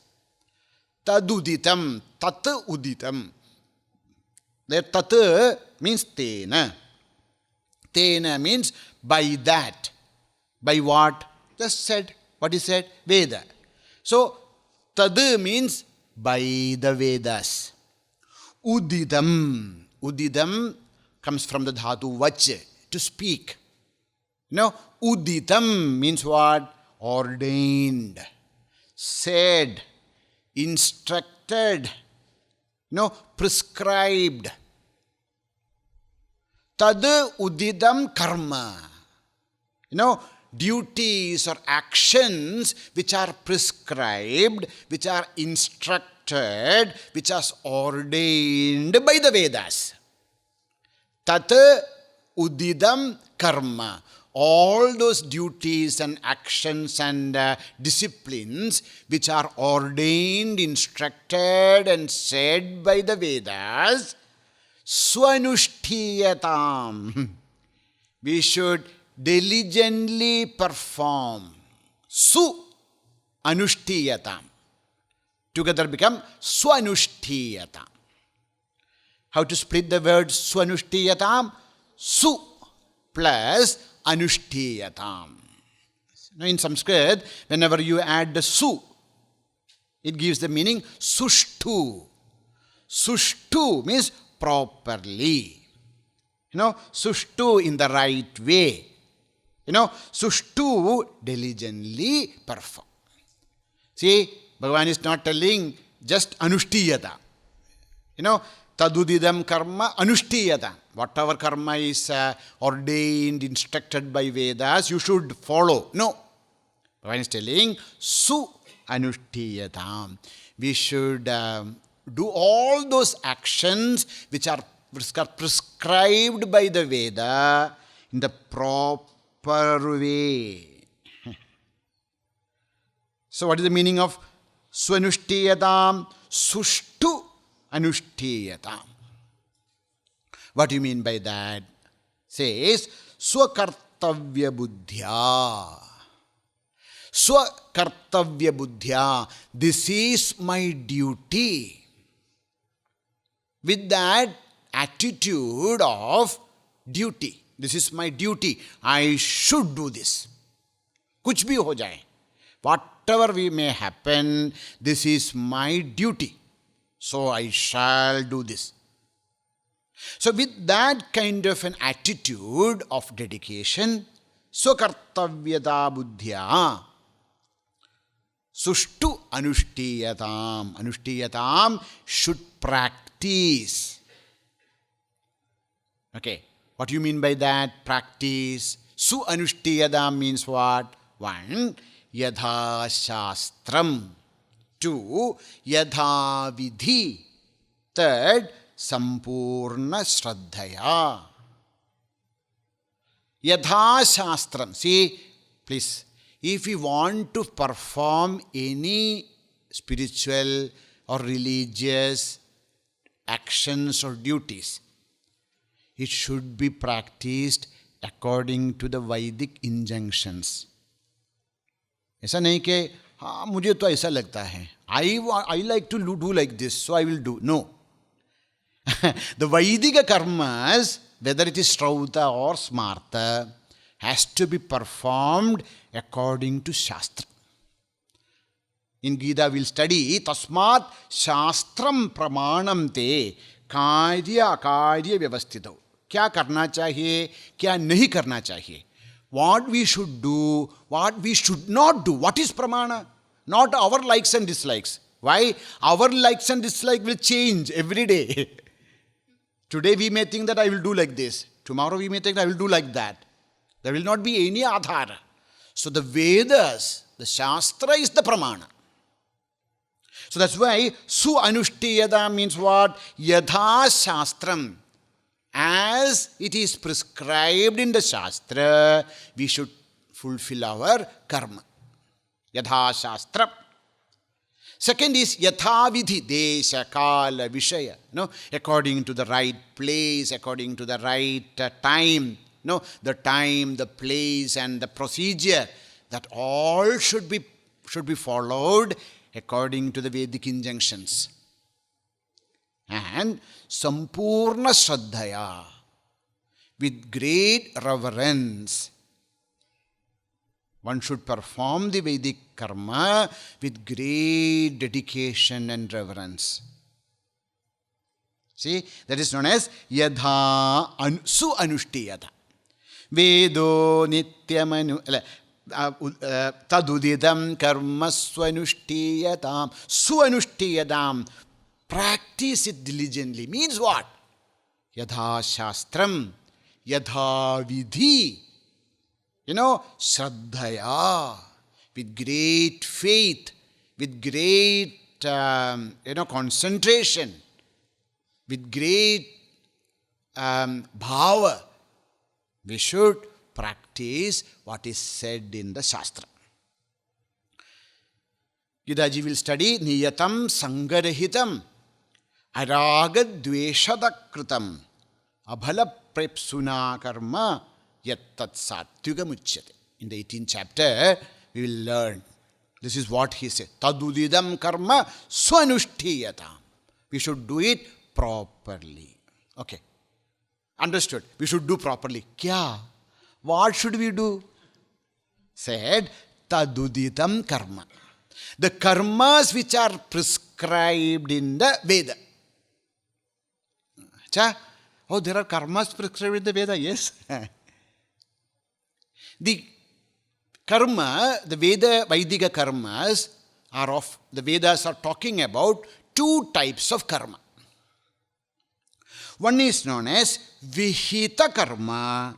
Taduditam, tat uditam. That tat means tena. Tena means by that. By what? Just said. What is said? Veda. So, tad means by the Vedas. Udidam. Udidam comes from the dhatu vach, to speak. Uditam means what? Ordained, said, instructed, prescribed. Tad udidam karma. Duties or actions which are prescribed, which are instructed, which are ordained by the Vedas. Tat udidam karma. All those duties and actions and disciplines which are ordained, instructed and said by the Vedas, swanushthiyatam. We should diligently perform. Su anushtiyatam. Together become swanushthiyatam. How to split the word swanushthiyatam? Su plus anushtiyatam. Now in Sanskrit, whenever you add the su, it gives the meaning sushtu. Sushtu means properly. Sushtu in the right way. Sushtu diligently perform. See, Bhagavan is not telling just anushtiyata. Tadudidam karma anushtiyata. Whatever karma is ordained, instructed by Vedas, you should follow. No. Bhagavan is telling su anushtiyatam. We should do all those actions which are prescribed by the Veda in the proper way. So what is the meaning of swanushthiyatam? Sushtu anushtiyatam. What do you mean by that? Says swakartavya buddhya. Swakartavya buddhya. This is my duty. With that attitude of duty. This is my duty. I should do this. Kuch bhi ho jaye. Whatever may happen, this is my duty. So I shall do this. So with that kind of an attitude of dedication, swakartavyata buddhya, sushtu anushtiyatam. Anushtiyatam should practice. Okay, what do you mean by that? Practice. Su anushtiyatam means what? One, yadha shastram. Two, yadha vidhi. Third, sampurna shraddhaya. Yadha shastram. See, please, if we want to perform any spiritual or religious actions or duties, it should be practiced according to the Vedic injunctions. ऐसा नहीं कि हाँ मुझे तो ऐसा लगता है, I like to do like this, so I will do. No. The Vedic karmas, whether it is Strauta or Smarta, has to be performed according to Shastra. In Gita we'll study Tasmat Shastram Pramanam Te Karya Akarya Vyavastito. Kya karna chahiye, kya nahi karna chahiye. What we should do, what we should not do. What is pramana? Not our likes and dislikes. Why? Our likes and dislikes will change every day. Today we may think that I will do like this. Tomorrow we may think I will do like that. There will not be any adhara. So the Vedas, the Shastra is the pramana. So that's why Su Anushtiyada means what? Yadha Shastram. As it is prescribed in the Shastra, we should fulfill our karma. Yadha Shastra. Second is Yatha Vidhi, Desha, Kala, Vishaya. No, according to the right place, according to the right time. No, the time, the place and the procedure. That all should be followed according to the Vedic injunctions. And Sampurna Shraddhaya, with great reverence. One should perform the Vedic karma with great dedication and reverence. See, that is known as Yadha Su Anushtiyata. Vedo Nityamanu Tadudidam Karma Swanushtiyadam. Suanushtiyadam. Practice it diligently. Means what? Yadha Shastram. Yadha Vidhi. Shraddhaya. With great faith. With great, concentration. With great bhava. We should practice what is said in the Shastra. Gitaji will study Niyatam Sangarahitam Aragad Dveshadakritam Abhala Prepsuna Karma Yattat Satyuga Muchyate. In the 18th chapter, we will learn. This is what he said. Tadudidam karma swanushthiyatam. We should do it properly. Okay. Understood. We should do properly. Kya? What should we do? Said, Tadudidam karma. The karmas which are prescribed in the Veda. Oh, there are karmas prescribed in the Veda? Yes. The karma, the Vedika karmas the Vedas are talking about two types of karma. One is known as Vihita karma,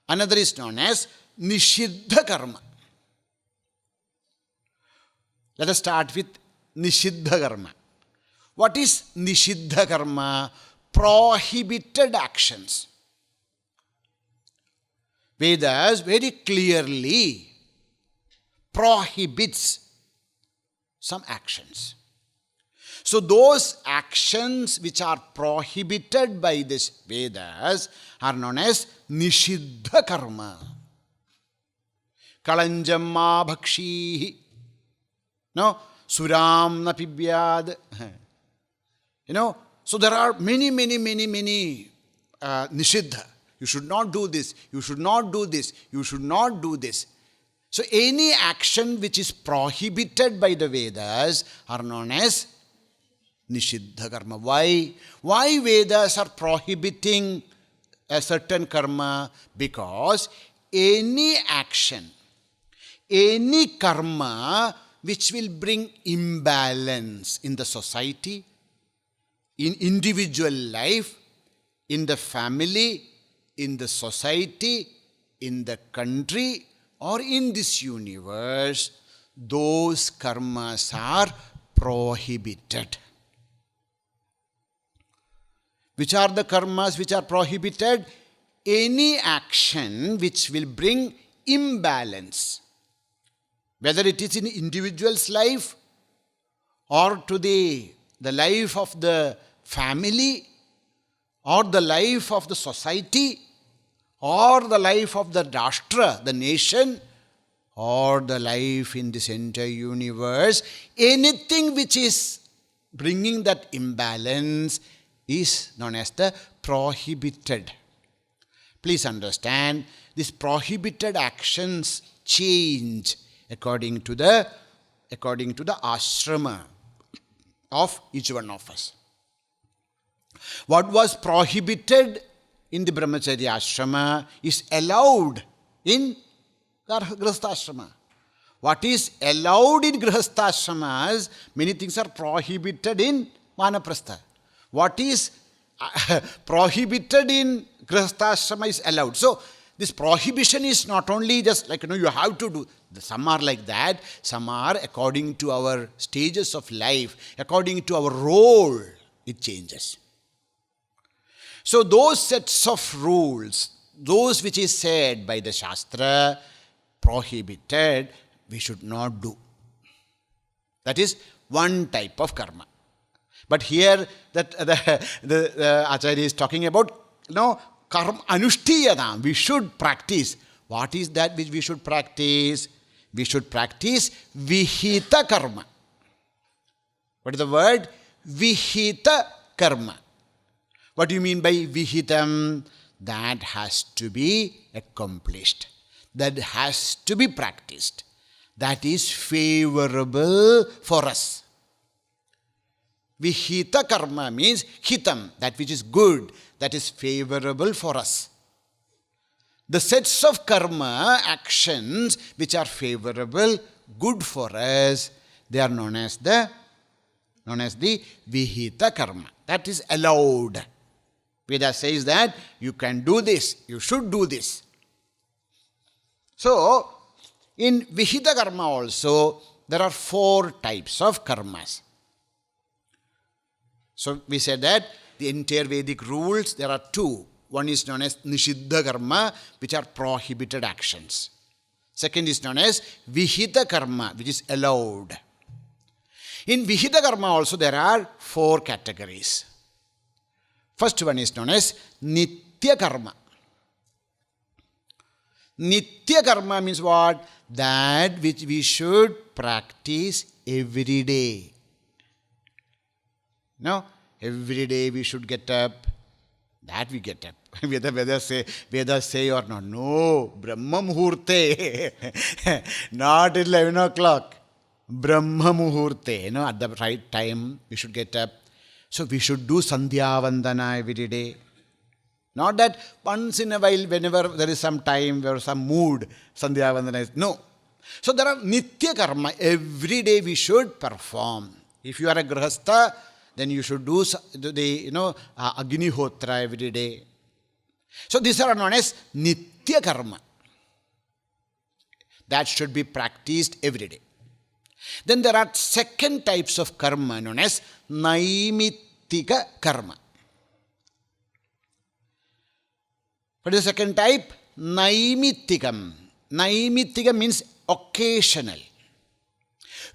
another is known as Nishiddha karma. Let us start with Nishiddha karma. What is Nishiddha karma? Prohibited actions. Vedas very clearly prohibits some actions. So those actions which are prohibited by this Vedas are known as Nishiddha karma. Kalanjam ma bhakshihi. No, Suram na pibyad. So there are many Nishiddha. You should not do this. You should not do this. You should not do this. So any action which is prohibited by the Vedas are known as Nishiddha karma. Why? Why Vedas are prohibiting a certain karma? Because any action, any karma which will bring imbalance in the society, in individual life, in the family, in the society, in the country, or in this universe, those karmas are prohibited. Which are the karmas which are prohibited? Any action which will bring imbalance, whether it is in individual's life or to the life of the family or the life of the society or the life of the Rashtra, the nation, or the life in this entire universe. Anything which is bringing that imbalance is known as the prohibited. Please understand, these prohibited actions change according to the according to the ashrama of each one of us. What was prohibited in the brahmacharya ashrama is allowed in grihastha ashrama. What is allowed in grihastha ashramas, many things are prohibited in vanaprastha. What is prohibited in grihastha ashrama is allowed. So, this prohibition is not only just like, you have to do. Some are like that. Some are according to our stages of life, according to our role, it changes. So, those sets of rules, those which is said by the Shastra, prohibited, we should not do. That is one type of karma. But here, that the Acharya is talking about, karma anushtiyadam. We should practice. What is that which we should practice? We should practice vihita karma. What is the word? Vihita karma. What do you mean by vihitam? That has to be accomplished. That has to be practiced. That is favorable for us. Vihita karma means hitam, that which is good, that is favorable for us. The sets of karma, actions which are favorable, good for us, they are known as the vihita karma. That is allowed. Veda says that you can do this, you should do this. So, in vihita karma also, there are 4 types of karmas. So, we said that the entire Vedic rules, there are 2. One is known as nishiddha karma, which are prohibited actions. Second is known as vihita karma, which is allowed. In vihita karma also, there are 4 categories. First one is known as nitya karma. Nitya karma means what? That which we should practice every day. No, every day we should get up. That we get up. Vedas say or not. No, Brahma Muhurte. Not 11 o'clock. Brahma Muhurte. At the right time we should get up. So we should do Sandhya Vandana every day. Not that once in a while, whenever there is some time or some mood, Sandhya Vandana is. No. So there are Nitya Karma. Every day we should perform. If you are a Grihastha, then you should do the Agnihotra every day. So these are known as Nitya Karma. That should be practiced every day. Then there are second types of karma known as Naimittika Karma. What is the second type? Naimittikam. Naimittika means occasional.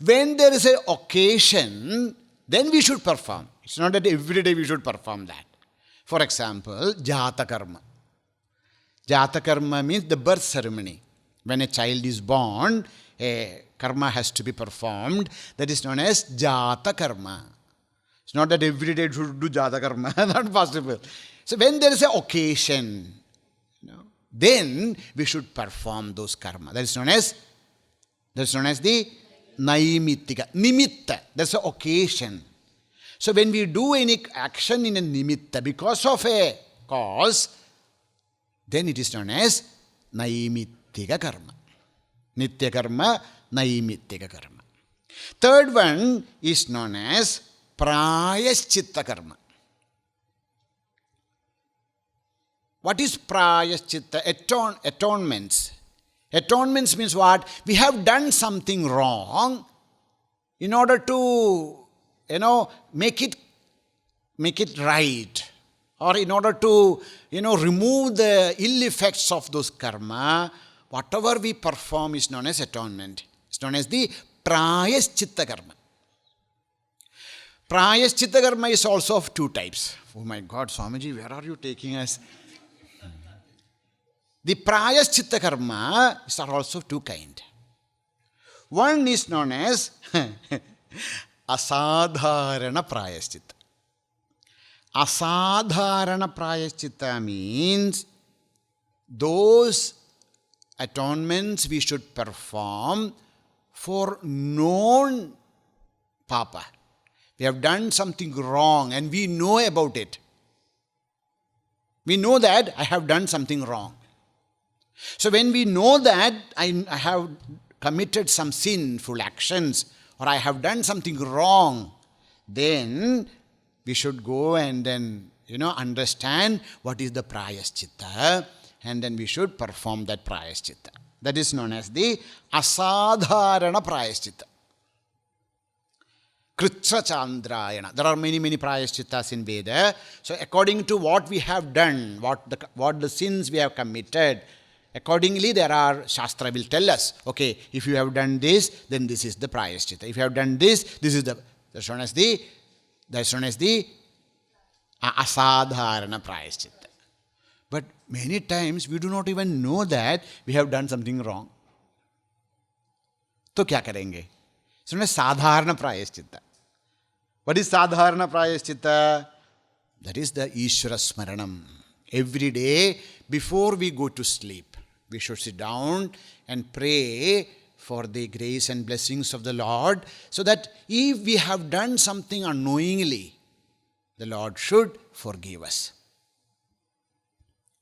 When there is an occasion, then we should perform. It's not that every day we should perform that. For example, Jata Karma. Jata Karma means the birth ceremony. When a child is born, a karma has to be performed. That is known as Jata Karma. It's not that every day you should do Jata Karma. Not possible. So when there is an occasion, then we should perform those karma. That is known as the Naimittika. Nimitta. That's an occasion. So when we do any action in a nimitta because of a cause, then it is known as Naimittika Karma. Nitya Karma, Naimittika Karma. Third one is known as Prayaschitta Karma. What is Prayaschitta? Atonements. Atonements means what? We have done something wrong. In order to, make it right, or in order to, remove the ill effects of those karma, whatever we perform is known as atonement. It's known as the Prayaschitta Karma. Prayaschitta Karma is also of 2 types. Oh my God, Swamiji, where are you taking us? The Prayaschitta Karma are also 2 kinds. One is known as Asadharana Prayaschitta. Asadharana Prayaschitta means those atonements we should perform for known papa. We have done something wrong and we know about it. We know that I have done something wrong. So when we know that I have committed some sinful actions or I have done something wrong, then we should go and then, understand what is the prayaschitta, and then we should perform that prayaschitta. That is known as the asadharana prayaschitta. Kritra Chandrayana. There are many prayashchittas in Veda. So according to what we have done, what the sins we have committed, accordingly there are, Shastra will tell us, okay, if you have done this, then this is the prayashchitta. If you have done this, this is that's known as the asadharana prayashchitta. But many times we do not even know that we have done something wrong. तो क्या करेंगे? So sadharana prayaschitta. What is sadharana prayaschitta? That is the Ishvara Smaranam. Every day before we go to sleep, we should sit down and pray for the grace and blessings of the Lord, so that if we have done something unknowingly, the Lord should forgive us.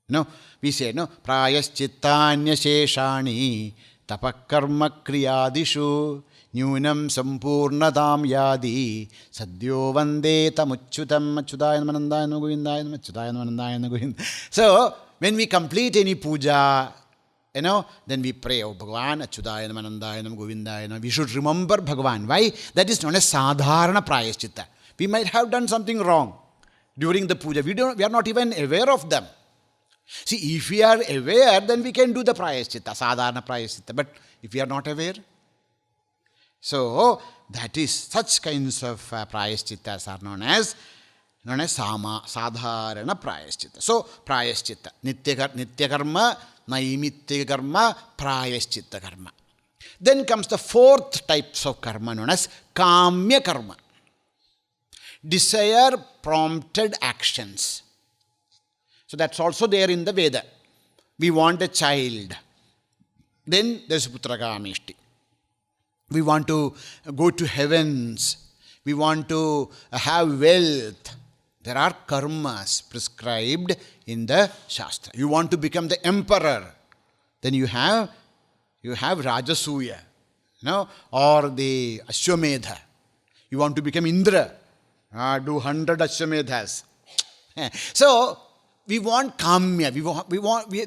No, we say, prayaschittanya sheshani tapakarma kriyadishu nyunam sampurnatam yadi sadhyo vande tamuchyutam achyutayana manandayana govindayana achyutayana manandayana govinda. So, when we complete any puja, then we pray, oh Bhagavan, achyutayana manandayana govindayana. We should remember Bhagavan. Why? That is known as sadharana prayaschitta. We might have done something wrong during the puja. We are not even aware of them. See, if we are aware, then we can do the prayaschitta, sadharana prayaschitta. But if we are not aware, so that is, such kinds of prayashchittas are known as sadharana prayaschitta. So, prayaschitta, nitya karma, naimitya karma, prayaschitta karma. Then comes the fourth types of karma known as kamya karma. Desire prompted actions. So that's also there in the Veda. We want a child. Then there's putrakamishti. We want to go to heavens. We want to have wealth. There are karmas prescribed in the Shastra. You want to become the emperor. Then you have Rajasuya, or the Ashwamedha. You want to become Indra. Do 100 Ashwamedhas. So, we want kamya.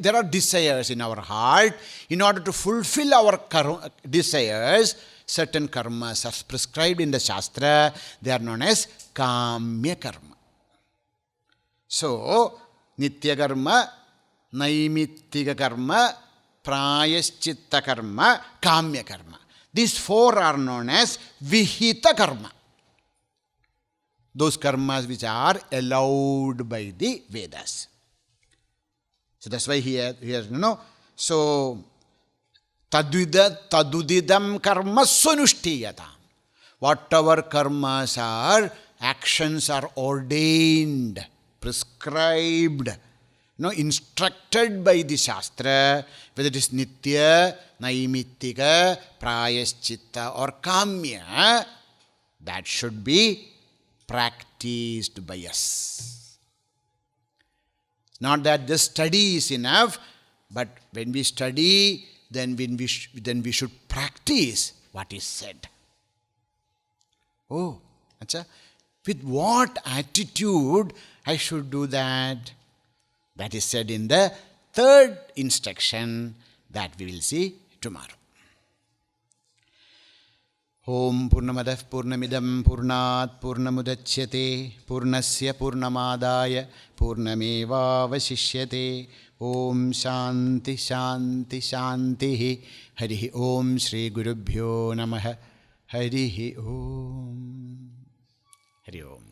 There are desires in our heart. In order to fulfill our desires, certain karmas are prescribed in the Shastra. They are known as kamya karma. So, nitya karma, naimittika karma, prayaschitta karma, kamya karma. These four are known as vihita karma. Those karmas which are allowed by the Vedas. So that's why here, so tadudidam karma sunushtiyata. Whatever karmas are, actions are ordained, prescribed, instructed by the Shastra, whether it is nitya, naimittika, prayaschitta or kamya, that should be practiced by us. Not that just study is enough, but when we study, then we should practice what is said. Oh, acha, with what attitude I should do that? That is said in the third instruction that we will see tomorrow. Om Purnamadah Purnamidam Purnat Purnamudachyate Purnasya Purnamadaya Purnameva Vasishyate. Om Shanti Shanti Shanti. Harihi Om Shri Gurubhyo Namaha. Harihi Om. Hari Om.